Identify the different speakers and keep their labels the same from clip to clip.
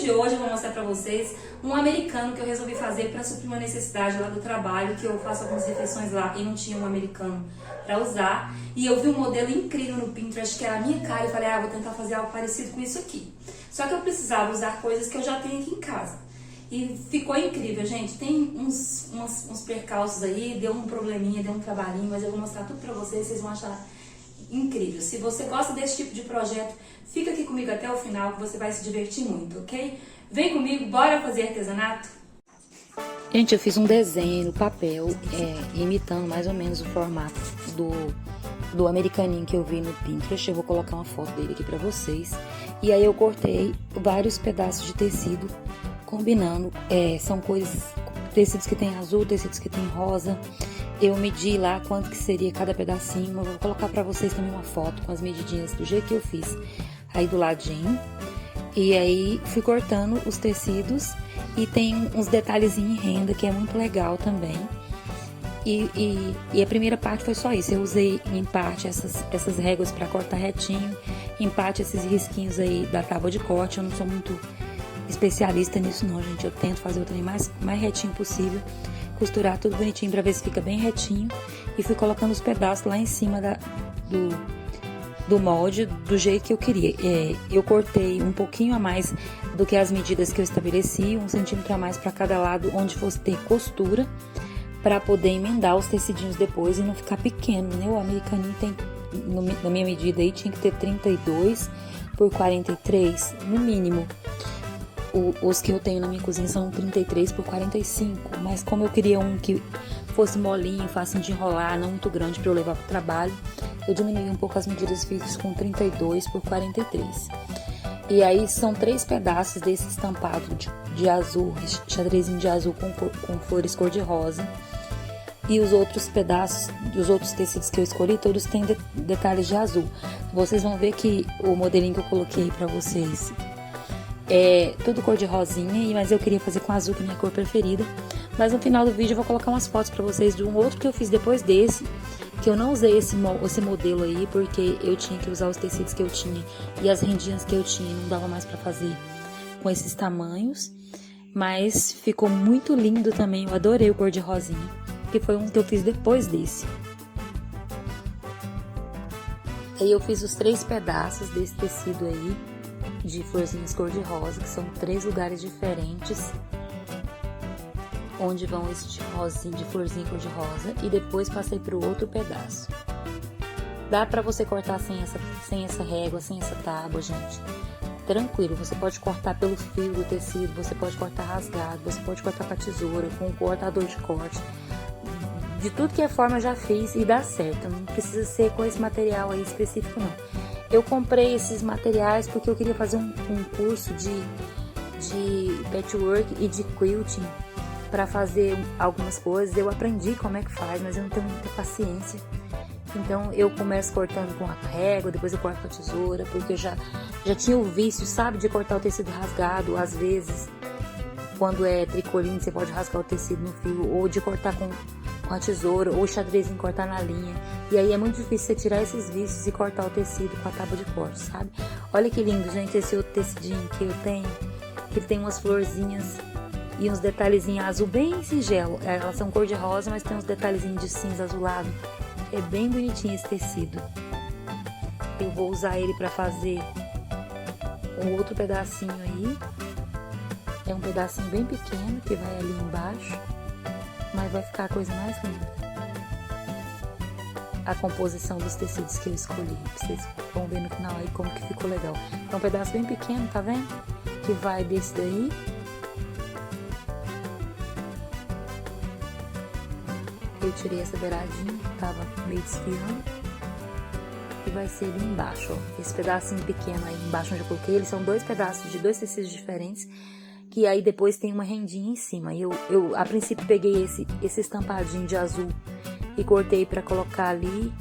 Speaker 1: de hoje eu vou mostrar pra vocês um americano que eu resolvi fazer pra suprir uma necessidade lá do trabalho, que eu faço algumas refeições lá e não tinha um americano pra usar. E eu vi um modelo incrível no Pinterest que era a minha cara e falei, vou tentar fazer algo parecido com isso aqui. Só que eu precisava usar coisas que eu já tenho aqui em casa. E ficou incrível, gente. Tem uns percalços aí, deu um probleminha, deu um trabalhinho, mas eu vou mostrar tudo pra vocês vão achar incrível. Se você gosta desse tipo de projeto, fica aqui comigo até o final que você vai se divertir muito, ok? Vem comigo, bora fazer artesanato?
Speaker 2: Gente, eu fiz um desenho no papel, imitando mais ou menos o formato do americaninho que eu vi no Pinterest. Eu vou colocar uma foto dele aqui pra vocês. E aí eu cortei vários pedaços de tecido, combinando, são tecidos que tem azul, tecidos que tem rosa. Eu medi lá quanto que seria cada pedacinho. Eu vou colocar pra vocês também uma foto com as medidinhas do jeito que eu fiz aí do ladinho. E aí fui cortando os tecidos e tem uns detalhezinhos em renda que é muito legal também. E a primeira parte foi só isso. Eu usei em parte essas réguas para cortar retinho, em parte esses risquinhos aí da tábua de corte. Eu não sou muito especialista nisso não, gente. Eu tento fazer o trem mais retinho possível, costurar tudo bonitinho para ver se fica bem retinho. E fui colocando os pedaços lá em cima do molde do jeito que eu queria. Eu cortei um pouquinho a mais do que as medidas que eu estabeleci, 1 centímetro a mais para cada lado, onde fosse ter costura, para poder emendar os tecidinhos depois e não ficar pequeno, né? O americaninho tem, na minha medida aí, tinha que ter 32 por 43, no mínimo. Os que eu tenho na minha cozinha são 33 por 45, mas como eu queria um que fosse molinho, fácil de enrolar, não muito grande para eu levar para o trabalho, eu diminui um pouco as medidas, fiz com 32 por 43. E aí são 3 pedaços desse estampado de azul, xadrezinho de azul com flores cor-de-rosa. E os outros pedaços, os outros tecidos que eu escolhi, todos têm detalhes de azul. Vocês vão ver que o modelinho que eu coloquei pra vocês é tudo cor de rosinha, mas eu queria fazer com azul, que é a minha cor preferida. Mas no final do vídeo eu vou colocar umas fotos pra vocês de um outro que eu fiz depois desse, que eu não usei esse modelo aí, porque eu tinha que usar os tecidos que eu tinha e as rendinhas que eu tinha, não dava mais pra fazer com esses tamanhos. Mas ficou muito lindo também, eu adorei o cor de rosinha, que foi um que eu fiz depois desse. Aí eu fiz os 3 pedaços desse tecido aí, de florzinhas cor-de-rosa, que são 3 lugares diferentes, onde vão esse rosinho de florzinha cor-de-rosa, e depois passei para o outro pedaço. Dá pra você cortar sem essa régua, sem essa tábua, gente. Tranquilo, você pode cortar pelo fio do tecido, você pode cortar rasgado, você pode cortar com a tesoura, com o cortador de corte. De tudo que é forma eu já fiz e dá certo, não precisa ser com esse material aí específico não. Eu comprei esses materiais porque eu queria fazer um curso de patchwork e de quilting para fazer algumas coisas. Eu aprendi como é que faz, mas eu não tenho muita paciência. Então eu começo cortando com a régua, depois eu corto com a tesoura, porque eu já tinha o vício, sabe, de cortar o tecido rasgado. Às vezes, quando é tricoline, você pode rasgar o tecido no fio, ou de cortar com a tesoura, ou xadrezinho cortar na linha. E aí é muito difícil você tirar esses vícios e cortar o tecido com a tábua de corte, sabe? Olha que lindo, gente, esse outro tecidinho que eu tenho, que tem umas florzinhas e uns detalhezinhos azul bem singelo. Elas são cor de rosa, mas tem uns detalhezinhos de cinza azulado. É bem bonitinho esse tecido. Eu vou usar ele pra fazer um outro pedacinho aí. É um pedacinho bem pequeno que vai ali embaixo, mas vai ficar a coisa mais linda. A composição dos tecidos que eu escolhi, vocês vão ver no final aí como que ficou legal. É um pedaço bem pequeno, tá vendo? Que vai desse daí. Eu tirei essa beiradinha, que tava meio desfiando. E vai ser ali embaixo, ó. Esse pedacinho pequeno aí embaixo onde eu coloquei, eles são 2 pedaços de 2 tecidos diferentes. Que aí depois tem uma rendinha em cima. E eu a princípio peguei esse estampadinho de azul e cortei pra colocar ali.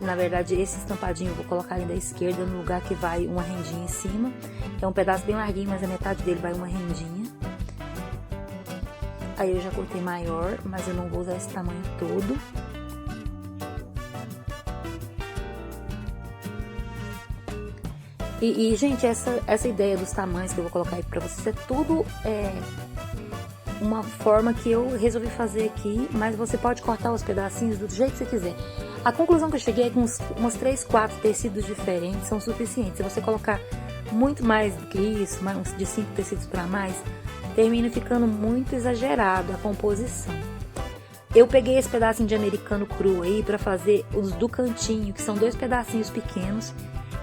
Speaker 2: Na verdade, esse estampadinho eu vou colocar ali da esquerda, no lugar que vai uma rendinha em cima. É um pedaço bem larguinho, mas a metade dele vai uma rendinha. Aí eu já cortei maior, mas eu não vou usar esse tamanho todo. Gente, essa ideia dos tamanhos que eu vou colocar aí pra vocês é tudo uma forma que eu resolvi fazer aqui, mas você pode cortar os pedacinhos do jeito que você quiser. A conclusão que eu cheguei é que umas 3, 4 tecidos diferentes são suficientes. Se você colocar muito mais do que isso, mais de 5 tecidos para mais, termina ficando muito exagerado a composição. Eu peguei esse pedacinho de americano cru aí para fazer os do cantinho, que são 2 pedacinhos pequenos.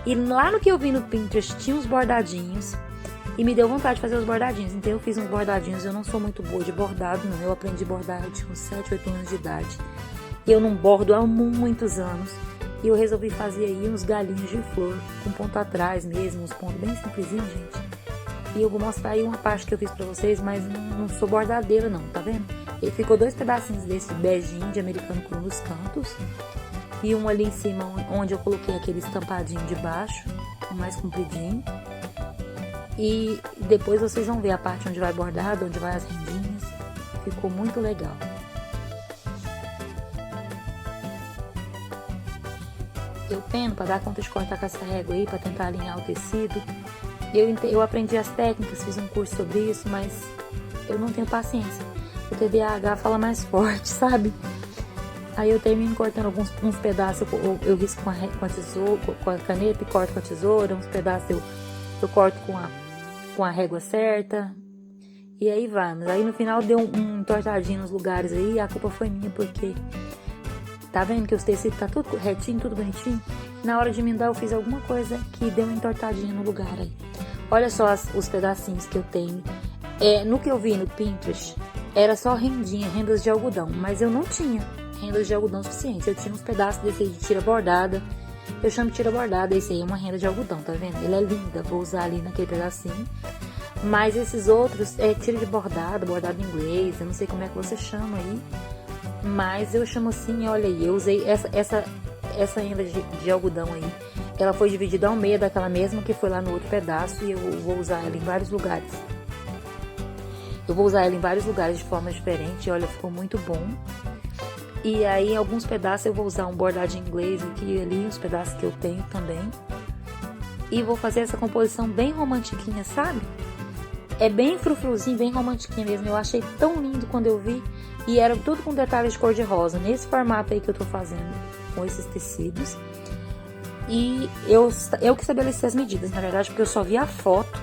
Speaker 2: E lá no que eu vi no Pinterest tinha uns bordadinhos e me deu vontade de fazer os bordadinhos. Então eu fiz uns bordadinhos. Eu não sou muito boa de bordado, não. Eu aprendi a bordar com 7, 8 anos de idade. Eu não bordo há muitos anos. E eu resolvi fazer aí uns galinhos de flor com ponto atrás mesmo, uns pontos bem simplesinhos, gente. E eu vou mostrar aí uma parte que eu fiz pra vocês, mas não sou bordadeira não, tá vendo? E ficou 2 pedacinhos desse beijinho de americano cru nos cantos. E um ali em cima, onde eu coloquei aquele estampadinho de baixo, mais compridinho. E depois vocês vão ver a parte onde vai bordado, onde vai as rendinhas. Ficou muito legal. Eu peno para dar conta de cortar com essa régua aí, para tentar alinhar o tecido. Eu aprendi as técnicas, fiz um curso sobre isso, mas eu não tenho paciência. O TDAH fala mais forte, sabe? Aí eu termino cortando uns pedaços, eu risco com a tesoura, com a caneta e corto com a tesoura. Uns pedaços eu corto com a régua certa. E aí vai, mas aí no final deu um entortadinho nos lugares aí. A culpa foi minha, porque tá vendo que os tecidos tá tudo retinho, tudo bonitinho? Na hora de emendar eu fiz alguma coisa que deu uma entortadinha no lugar aí. Olha só os pedacinhos que eu tenho. No que eu vi no Pinterest, era só rendas de algodão, mas eu não tinha rendas de algodão suficientes. Eu tinha uns pedaços desse aí de tira bordada. Eu chamo de tira bordada, esse aí é uma renda de algodão, tá vendo? Ele é linda, vou usar ali naquele pedacinho. Mas esses outros é tira de bordado inglês, eu não sei como é que você chama aí. Mas eu chamo assim, olha aí, eu usei essa renda de algodão aí. Ela foi dividida ao meio daquela mesma que foi lá no outro pedaço e eu vou usar ela em vários lugares. Eu vou usar ela em vários lugares de forma diferente, olha, ficou muito bom. E aí, em alguns pedaços eu vou usar um bordadinho inglês aqui e ali, os pedaços que eu tenho também. E vou fazer essa composição bem romantiquinha, sabe? É bem frufruzinho, bem romantiquinha mesmo. Eu achei tão lindo quando eu vi. E era tudo com detalhes de cor de rosa, nesse formato aí que eu tô fazendo com esses tecidos. E eu que estabeleci as medidas, na verdade, porque eu só vi a foto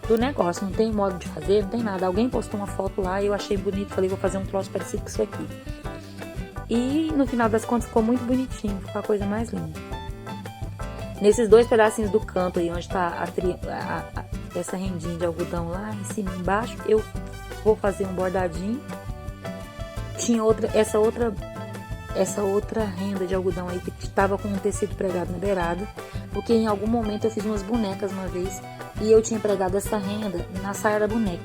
Speaker 2: do negócio. Não tem modo de fazer, não tem nada. Alguém postou uma foto lá e eu achei bonito. Falei, vou fazer um troço parecido com isso aqui. E no final das contas ficou muito bonitinho, ficou a coisa mais linda. Nesses 2 pedacinhos do canto aí, onde tá essa rendinha de algodão lá em cima e embaixo, eu vou fazer um bordadinho. Tinha essa outra renda de algodão aí que estava com um tecido pregado na beirada, porque em algum momento eu fiz umas bonecas uma vez e eu tinha pregado essa renda na saia da boneca.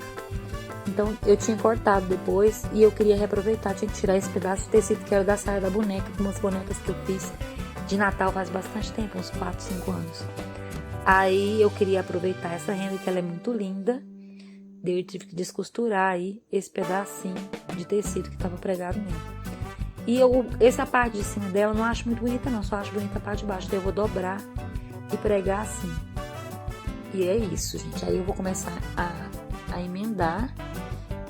Speaker 2: Então eu tinha cortado depois e eu queria reaproveitar, tinha que tirar esse pedaço de tecido que era da saia da boneca, umas bonecas que eu fiz de Natal faz bastante tempo, uns 4, 5 anos. Aí eu queria aproveitar essa renda que ela é muito linda, daí eu tive que descosturar aí esse pedacinho de tecido que estava pregado nele. E essa parte de cima dela eu não acho muito bonita não, só acho bonita a parte de baixo, então eu vou dobrar e pregar assim. E é isso, gente, aí eu vou começar a emendar.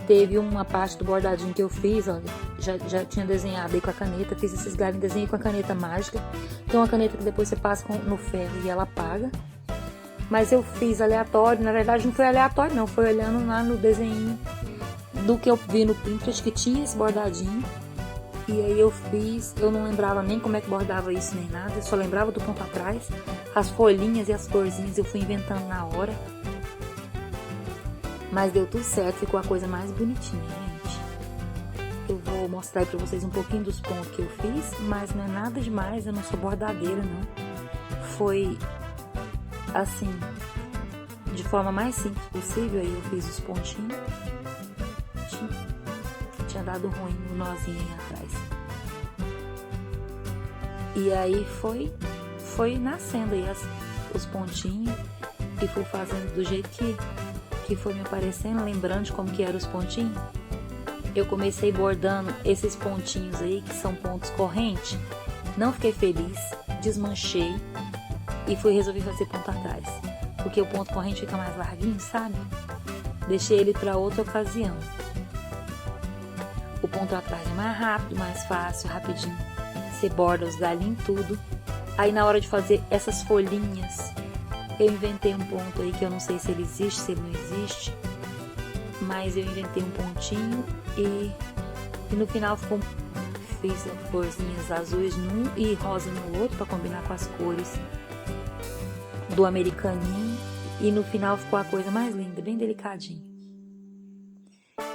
Speaker 2: Teve uma parte do bordadinho que eu fiz, olha, já tinha desenhado aí com a caneta, fiz esses galinhos, desenhei com a caneta mágica. Tem uma caneta que depois você passa no ferro e ela apaga. Mas eu fiz aleatório, na verdade não foi aleatório não, foi olhando lá no desenho do que eu vi no Pinterest que tinha esse bordadinho. E aí eu fiz, eu não lembrava nem como é que bordava isso nem nada, eu só lembrava do ponto atrás, as folhinhas e as corzinhas eu fui inventando na hora. Mas deu tudo certo, ficou a coisa mais bonitinha, gente. Eu vou mostrar aí pra vocês um pouquinho dos pontos que eu fiz, mas não é nada demais, eu não sou bordadeira, não. Foi, assim, de forma mais simples possível, aí eu fiz os pontinhos. Tinha dado ruim o nozinho aí atrás. E aí foi nascendo aí os pontinhos e fui fazendo do jeito que foi me aparecendo, lembrando de como que eram os pontinhos. Eu comecei bordando esses pontinhos aí, que são pontos correntes. Não fiquei feliz, desmanchei e resolvi fazer ponto atrás. porque o ponto corrente fica mais larguinho, sabe? Deixei ele para outra ocasião. O ponto atrás é mais rápido, mais fácil, rapidinho. Você borda os galinhos tudo. Aí na hora de fazer essas folhinhas, eu inventei um ponto aí que eu não sei se ele existe, se ele não existe. Mas eu inventei um pontinho e no final fiz florzinhas azuis num e rosa no outro para combinar com as cores do americaninho. E no final ficou a coisa mais linda, bem delicadinho.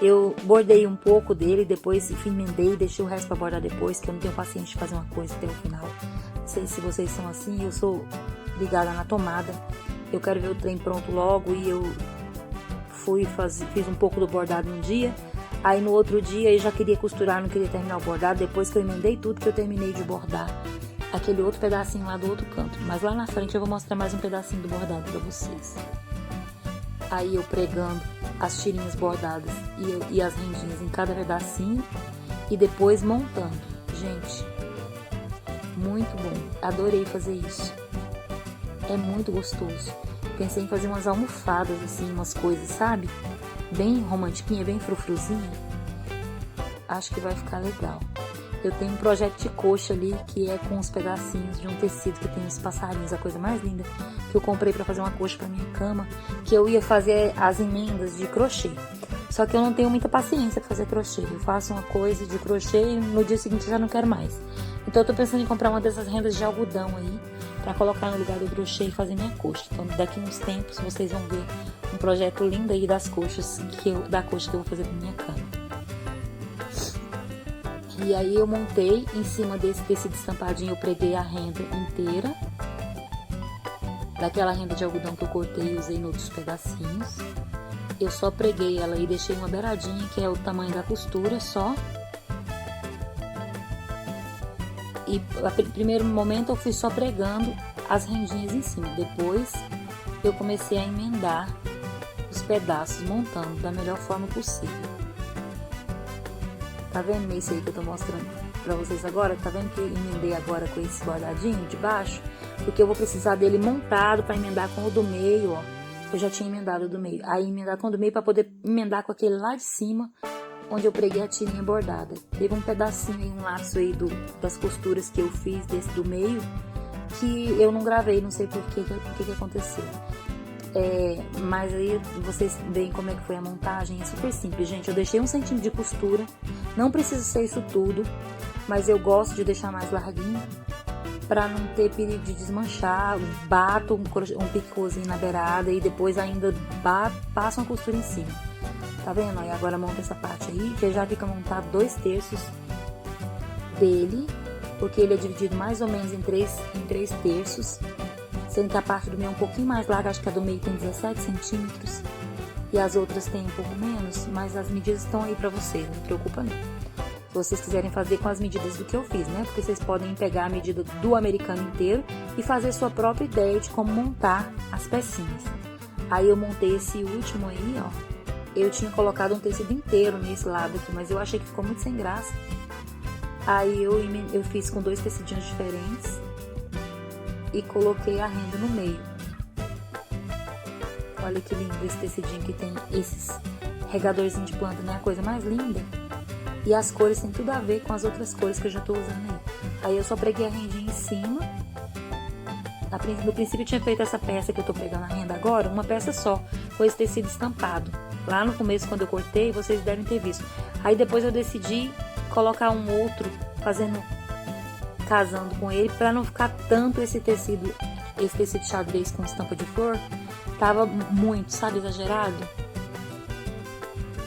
Speaker 2: Eu bordei um pouco dele, depois emendei, deixei o resto para bordar depois, que eu não tenho paciência de fazer uma coisa até o final. Não sei se vocês são assim, eu sou ligada na tomada. Eu quero ver o trem pronto logo e eu fiz um pouco do bordado num dia. Aí no outro dia eu já queria costurar, não queria terminar o bordado. Depois que eu emendei tudo, que eu terminei de bordar aquele outro pedacinho lá do outro canto. Mas lá na frente eu vou mostrar mais um pedacinho do bordado para vocês. Aí eu pregando as tirinhas bordadas e as rendinhas em cada pedacinho e depois montando. Gente, muito bom. Adorei fazer isso. É muito gostoso. Pensei em fazer umas almofadas assim, umas coisas, sabe? Bem romantiquinha, bem frufruzinha. Acho que vai ficar legal. Eu tenho um projeto de coxa ali, que é com os pedacinhos de um tecido que tem os passarinhos, a coisa mais linda, que eu comprei pra fazer uma coxa pra minha cama, que eu ia fazer as emendas de crochê. Só que eu não tenho muita paciência pra fazer crochê. Eu faço uma coisa de crochê e no dia seguinte eu já não quero mais. Então eu tô pensando em comprar uma dessas rendas de algodão aí, pra colocar no lugar do crochê e fazer minha coxa. Então daqui uns tempos vocês vão ver um projeto lindo aí das coxas, da coxa que eu vou fazer pra minha cama. E aí eu montei em cima desse tecido estampadinho, eu preguei a renda inteira. Daquela renda de algodão que eu cortei e usei em outros pedacinhos. Eu só preguei ela e deixei uma beiradinha, que é o tamanho da costura só. E no primeiro momento eu fui só pregando as rendinhas em cima. Depois eu comecei a emendar os pedaços, montando da melhor forma possível. Tá vendo esse aí que eu tô mostrando pra vocês agora? Tá vendo que eu emendei agora com esse bordadinho de baixo? Porque eu vou precisar dele montado pra emendar com o do meio, ó. Eu já tinha emendado o do meio. Aí emendar com o do meio pra poder emendar com aquele lá de cima, onde eu preguei a tirinha bordada. Teve um pedacinho aí, um laço aí das costuras que eu fiz desse do meio, que eu não gravei, não sei por que aconteceu. Mas aí vocês veem como é que foi a montagem. É super simples, gente. Eu deixei 1 centímetro de costura. Não precisa ser isso tudo, mas eu gosto de deixar mais larguinho pra não ter perigo de desmanchar. Bato um picôzinho na beirada e depois ainda passo uma costura em cima. Tá vendo? Aí agora monta essa parte aí, que já fica montado 2/3 dele, porque ele é dividido mais ou menos em 3 terços. Sendo que a parte do meio é um pouquinho mais larga, acho que a do meio tem 17 centímetros e as outras tem um pouco menos, mas as medidas estão aí pra vocês, não preocupa não. Se vocês quiserem fazer com as medidas do que eu fiz, né? Porque vocês podem pegar a medida do americano inteiro e fazer sua própria ideia de como montar as pecinhas. Aí eu montei esse último aí, ó. Eu tinha colocado um tecido inteiro nesse lado aqui, mas eu achei que ficou muito sem graça. Aí eu fiz com 2 tecidinhos diferentes e coloquei a renda no meio. Olha que lindo esse tecidinho que tem esses regadorzinhos de planta, né? A coisa mais linda. E as cores têm tudo a ver com as outras cores que eu já tô usando aí. Aí eu só preguei a rendinha em cima. No princípio eu tinha feito essa peça que eu tô pegando a renda agora, uma peça só, com esse tecido estampado. Lá no começo, quando eu cortei, vocês devem ter visto. Aí depois eu decidi colocar um outro, casando com ele, pra não ficar tanto esse tecido xadrez com estampa de flor. Tava muito, sabe, exagerado.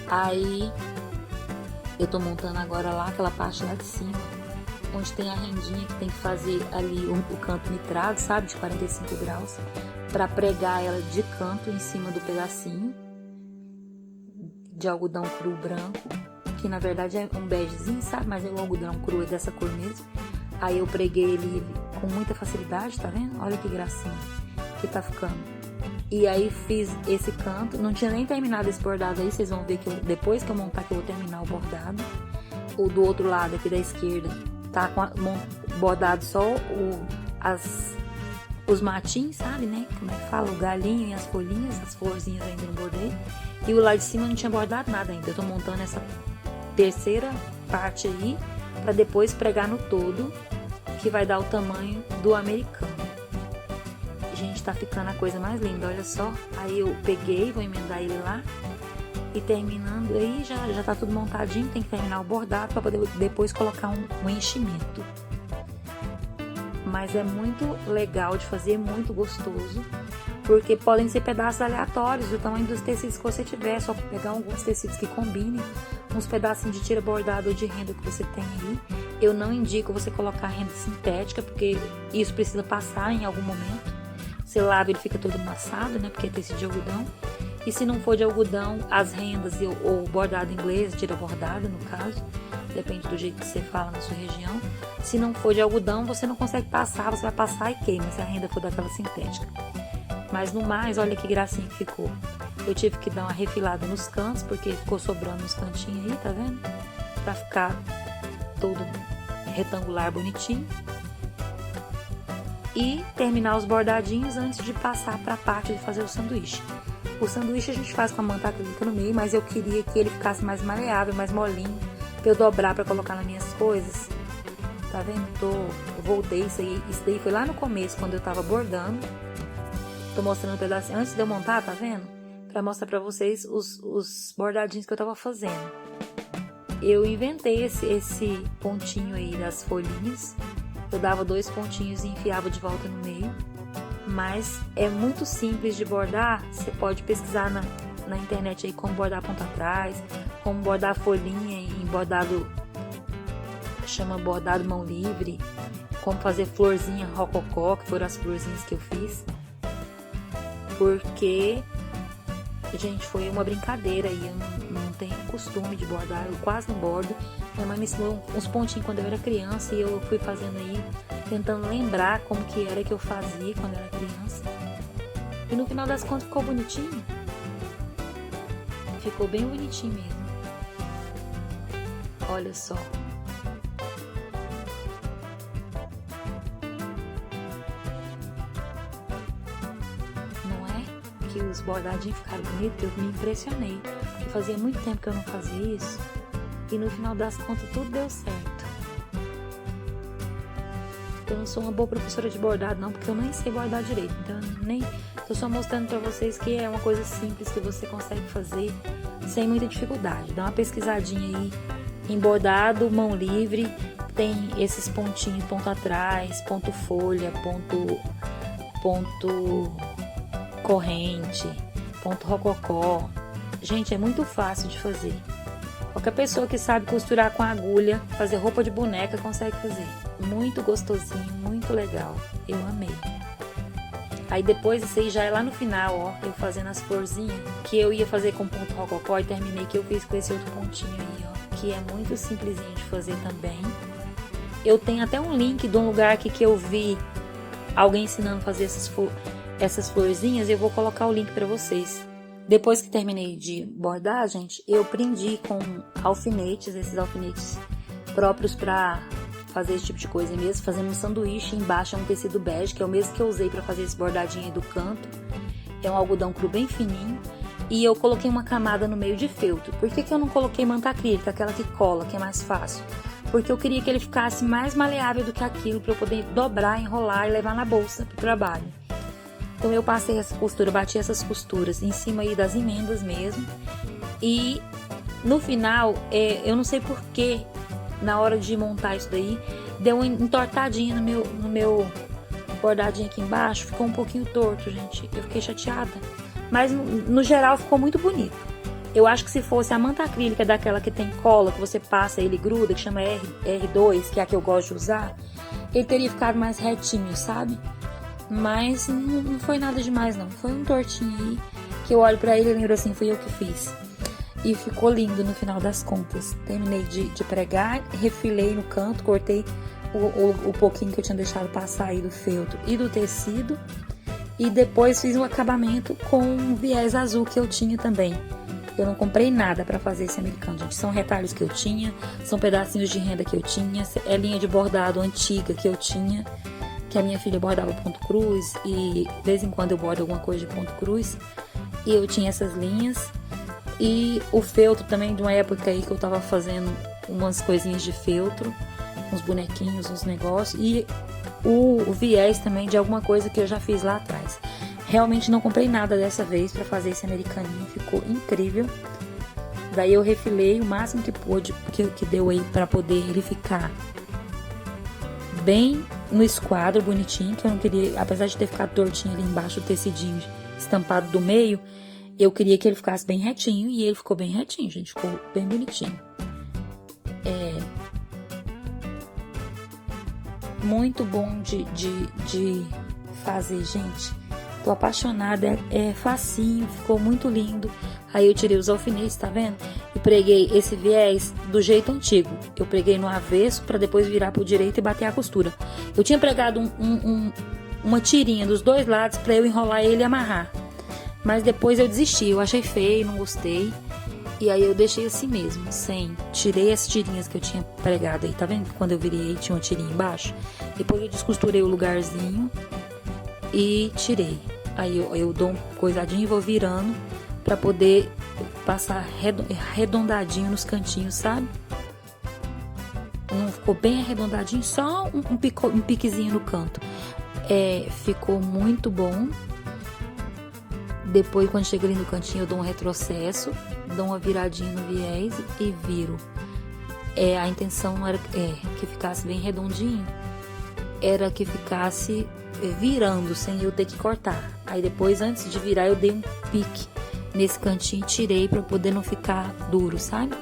Speaker 2: Aí eu tô montando agora lá, aquela parte lá de cima, onde tem a rendinha que tem que fazer ali o canto nitrado, sabe, de 45 graus, pra pregar ela de canto em cima do pedacinho de algodão cru branco, que na verdade é um begezinho, sabe, mas é o algodão cru, é dessa cor mesmo. Aí eu preguei ele com muita facilidade, tá vendo? Olha que gracinha que tá ficando. E aí fiz esse canto, não tinha nem terminado esse bordado aí, vocês vão ver que depois que eu montar que eu vou terminar o bordado. O do outro lado aqui da esquerda tá bordado só os matins, sabe, né? Como é que fala? O galinho e as folhinhas, as florzinhas ainda não bordei. E o lado de cima eu não tinha bordado nada ainda. Eu tô montando essa terceira parte aí pra depois pregar no todo, que vai dar o tamanho do americano. Gente, tá ficando a coisa mais linda, olha só. Aí eu peguei, vou emendar ele lá. E terminando aí, já tá tudo montadinho. Tem que terminar o bordado pra poder depois colocar um enchimento. Mas é muito legal de fazer, muito gostoso. Porque podem ser pedaços aleatórios do tamanho dos tecidos que você tiver. Só pegar alguns tecidos que combinem. Uns pedacinhos de tira bordado ou de renda que você tem aí. Eu não indico você colocar renda sintética, porque isso precisa passar em algum momento. Você lava, ele fica todo amassado, né? Porque é tecido de algodão. E se não for de algodão, as rendas ou bordado inglês, tira bordado no caso, depende do jeito que você fala na sua região. Se não for de algodão, você não consegue passar, você vai passar e queima se a renda for daquela sintética. Mas no mais, olha que gracinha que ficou. Eu tive que dar uma refilada nos cantos, porque ficou sobrando uns cantinhos aí, tá vendo? Pra ficar todo retangular, bonitinho. E terminar os bordadinhos antes de passar para a parte de fazer o sanduíche. O sanduíche a gente faz com a manta acrílica no meio, mas eu queria que ele ficasse mais maleável, mais molinho, para eu dobrar para colocar nas minhas coisas. Tá vendo? Eu voltei isso daí foi lá no começo, quando eu tava bordando. Tô mostrando um pedacinho antes de eu montar, tá vendo? Para mostrar para vocês os bordadinhos que eu tava fazendo. Eu inventei esse pontinho aí das folhinhas. Eu dava 2 pontinhos e enfiava de volta no meio. Mas é muito simples de bordar. Você pode pesquisar na internet aí como bordar ponta atrás, como bordar folhinha em bordado, chama bordado mão livre, como fazer florzinha rococó, que foram as florzinhas que eu fiz. Porque, gente, foi uma brincadeira e eu não tenho costume de bordar, eu quase não bordo. Minha mãe me ensinou uns pontinhos quando eu era criança e eu fui fazendo aí, tentando lembrar como que era que eu fazia quando eu era criança. E no final das contas ficou bonitinho. Ficou bem bonitinho mesmo. Olha só. Não é que os bordadinhos ficaram bonitos? Eu me impressionei. Porque fazia muito tempo que eu não fazia isso. E no final das contas tudo deu certo. Eu não sou uma boa professora de bordado não, porque eu nem sei bordar direito. Então nem tô só mostrando pra vocês que é uma coisa simples que você consegue fazer sem muita dificuldade. Dá uma pesquisadinha aí em bordado, mão livre. Tem esses pontinhos, ponto atrás, ponto folha, ponto corrente, ponto rococó. Gente, é muito fácil de fazer. Qualquer pessoa que sabe costurar com agulha, fazer roupa de boneca, consegue fazer. Muito gostosinho, muito legal. Eu amei. Aí depois, isso aí já é lá no final, ó. Eu fazendo as florzinhas, que eu ia fazer com ponto rococó e terminei que eu fiz com esse outro pontinho aí, ó. Que é muito simplesinho de fazer também. Eu tenho até um link de um lugar aqui que eu vi alguém ensinando a fazer essas florzinhas. E eu vou colocar o link pra vocês. Depois que terminei de bordar, gente, eu prendi com alfinetes, esses alfinetes próprios para fazer esse tipo de coisa mesmo, fazendo um sanduíche. Embaixo é um tecido bege, que é o mesmo que eu usei para fazer esse bordadinho aí do canto. É um algodão cru bem fininho. E eu coloquei uma camada no meio de feltro. Por que eu não coloquei manta acrílica, aquela que cola, que é mais fácil? Porque eu queria que ele ficasse mais maleável do que aquilo, para eu poder dobrar, enrolar e levar na bolsa pro trabalho. Então eu passei essa costura, bati essas costuras em cima aí das emendas mesmo. E no final, eu não sei porquê, na hora de montar isso daí, deu uma entortadinha no meu bordadinho aqui embaixo. Ficou um pouquinho torto, gente. Eu fiquei chateada. Mas no geral ficou muito bonito. Eu acho que se fosse a manta acrílica daquela que tem cola, que você passa e ele gruda, que chama R2, que é a que eu gosto de usar, ele teria ficado mais retinho, sabe? Mas não foi nada demais não, foi um tortinho aí, que eu olho pra ele e lembro assim, fui eu que fiz. E ficou lindo no final das contas. Terminei de pregar, refilei no canto, cortei o pouquinho que eu tinha deixado passar aí do feltro e do tecido. E depois fiz um acabamento com um viés azul que eu tinha também. Eu não comprei nada pra fazer esse americano, gente. São retalhos que eu tinha, são pedacinhos de renda que eu tinha, é linha de bordado antiga que eu tinha. que a minha filha bordava ponto cruz e de vez em quando eu bordo alguma coisa de ponto cruz. E eu tinha essas linhas. E o feltro também, de uma época aí que eu tava fazendo umas coisinhas de feltro, uns bonequinhos, uns negócios. E o viés também de alguma coisa que eu já fiz lá atrás. Realmente não comprei nada dessa vez pra fazer esse americaninho, ficou incrível. Daí eu refilei o máximo que pôde, que deu aí pra poder ele ficar bem no esquadro, bonitinho, que eu não queria, apesar de ter ficado tortinho ali embaixo, o tecidinho estampado do meio, eu queria que ele ficasse bem retinho, e ele ficou bem retinho, gente, ficou bem bonitinho. Muito bom de fazer, gente. Tô apaixonada, é facinho, ficou muito lindo. Aí eu tirei os alfinetes, tá vendo? E preguei esse viés do jeito antigo. Eu preguei no avesso pra depois virar pro direito e bater a costura. Eu tinha pregado uma tirinha dos dois lados pra eu enrolar ele e amarrar. Mas depois eu desisti, eu achei feio, não gostei. E aí eu deixei assim mesmo, tirei as tirinhas que eu tinha pregado aí, tá vendo? Quando eu virei tinha uma tirinha embaixo. Depois eu descosturei o lugarzinho e tirei. Aí eu dou uma coisadinha e vou virando pra poder passar arredondadinho nos cantinhos, sabe? Não ficou bem arredondadinho, só um piquezinho no canto. Ficou muito bom. Depois, quando chega ali no cantinho, eu dou um retrocesso, dou uma viradinha no viés e viro. A intenção não era que ficasse bem redondinho, era que ficasse virando, sem eu ter que cortar. Aí depois, antes de virar, eu dei um pique nesse cantinho e tirei para poder não ficar duro, sabe?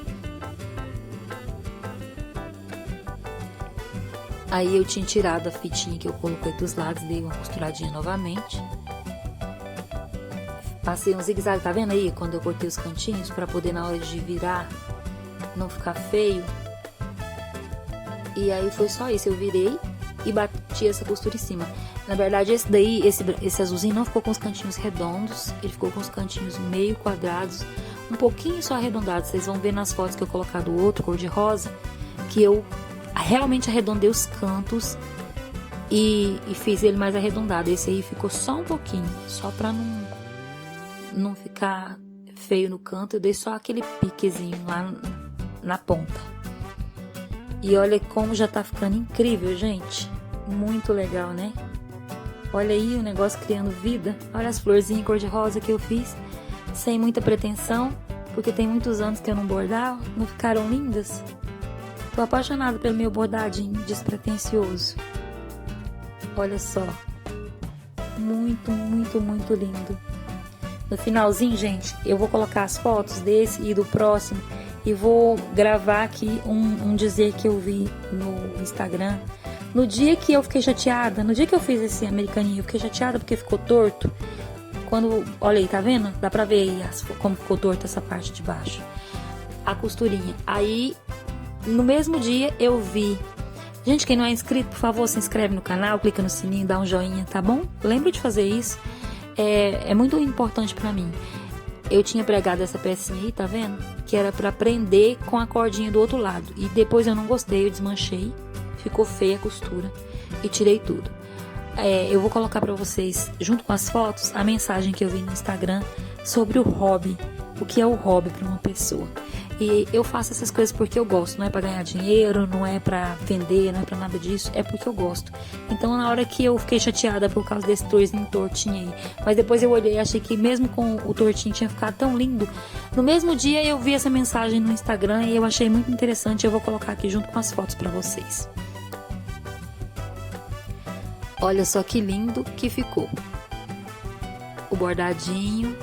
Speaker 2: Aí eu tinha tirado a fitinha que eu coloquei dos lados, dei uma costuradinha novamente. Passei um zigue-zague, tá vendo aí? Quando eu cortei os cantinhos, pra poder na hora de virar não ficar feio. E aí foi só isso, eu virei e bati essa costura em cima. Na verdade, esse azulzinho não ficou com os cantinhos redondos, ele ficou com os cantinhos meio quadrados, um pouquinho só arredondados. Vocês vão ver nas fotos que eu colocar do outro, cor de rosa, que eu realmente arredondei os cantos e fiz ele mais arredondado. Esse aí ficou só um pouquinho, só pra não ficar feio no canto. Eu dei só aquele piquezinho lá na ponta. E olha como já tá ficando incrível, gente. Muito legal, né? Olha aí o negócio criando vida. Olha as florzinhas cor-de-rosa que eu fiz, sem muita pretensão, porque tem muitos anos que eu não bordava. Não ficaram lindas? Tô apaixonada pelo meu bordadinho despretensioso. Olha só. Muito, muito, muito lindo. No finalzinho, gente, eu vou colocar as fotos desse e do próximo e vou gravar aqui um dizer que eu vi no Instagram. No dia que eu fiquei chateada, no dia que eu fiz esse americaninho, eu fiquei chateada porque ficou torto. Olha aí, tá vendo? Dá pra ver aí como ficou torto essa parte de baixo. A costurinha. Aí, no mesmo dia, eu vi. Gente, quem não é inscrito, por favor, se inscreve no canal, clica no sininho, dá um joinha, tá bom? Lembra de fazer isso. É muito importante pra mim. Eu tinha pregado essa pecinha aí, tá vendo? Que era pra prender com a cordinha do outro lado. E depois eu não gostei, eu desmanchei. Ficou feia a costura e tirei tudo. Eu vou colocar pra vocês, junto com as fotos, a mensagem que eu vi no Instagram sobre o hobby. O que é o hobby pra uma pessoa. E eu faço essas coisas porque eu gosto. Não é pra ganhar dinheiro, não é pra vender, não é pra nada disso. É porque eu gosto. Então, na hora que eu fiquei chateada por causa desse torzinho tortinho aí, mas depois eu olhei e achei que mesmo com o tortinho tinha ficado tão lindo. No mesmo dia eu vi essa mensagem no Instagram e eu achei muito interessante. Eu vou colocar aqui junto com as fotos pra vocês. Olha só que lindo que ficou. O bordadinho.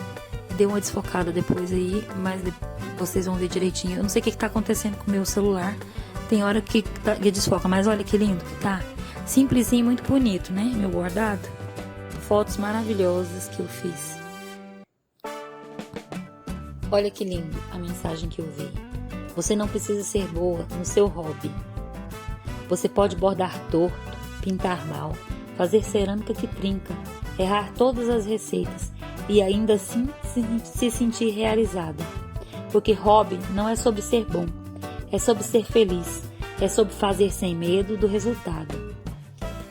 Speaker 2: Deu uma desfocada depois aí, mas vocês vão ver direitinho. Eu não sei o que tá acontecendo com o meu celular. Tem hora que desfoca, mas olha que lindo que tá. Simplesinho, muito bonito, né? Meu bordado. Fotos maravilhosas que eu fiz. Olha que lindo a mensagem que eu vi. Você não precisa ser boa no seu hobby. Você pode bordar torto, pintar mal, fazer cerâmica que trinca, errar todas as receitas e ainda assim se sentir realizada. Porque hobby não é sobre ser bom, é sobre ser feliz, é sobre fazer sem medo do resultado.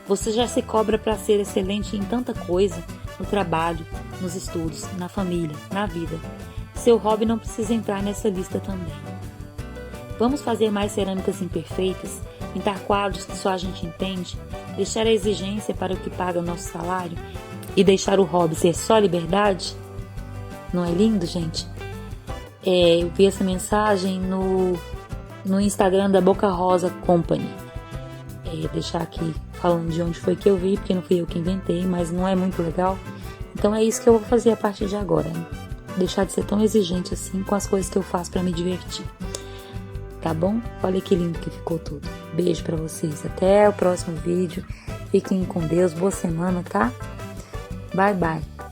Speaker 2: Você já se cobra para ser excelente em tanta coisa, no trabalho, nos estudos, na família, na vida. Seu hobby não precisa entrar nessa lista também. Vamos fazer mais cerâmicas imperfeitas, pintar quadros que só a gente entende, deixar a exigência para o que paga o nosso salário e deixar o hobby ser só liberdade? Não é lindo, gente? Eu vi essa mensagem no Instagram da Boca Rosa Company. Deixar aqui falando de onde foi que eu vi, porque não fui eu que inventei, mas não é muito legal. Então é isso que eu vou fazer a partir de agora, hein? Deixar de ser tão exigente assim com as coisas que eu faço para me divertir. Tá bom? Olha que lindo que ficou tudo. Beijo pra vocês. Até o próximo vídeo. Fiquem com Deus. Boa semana, tá? Bye, bye.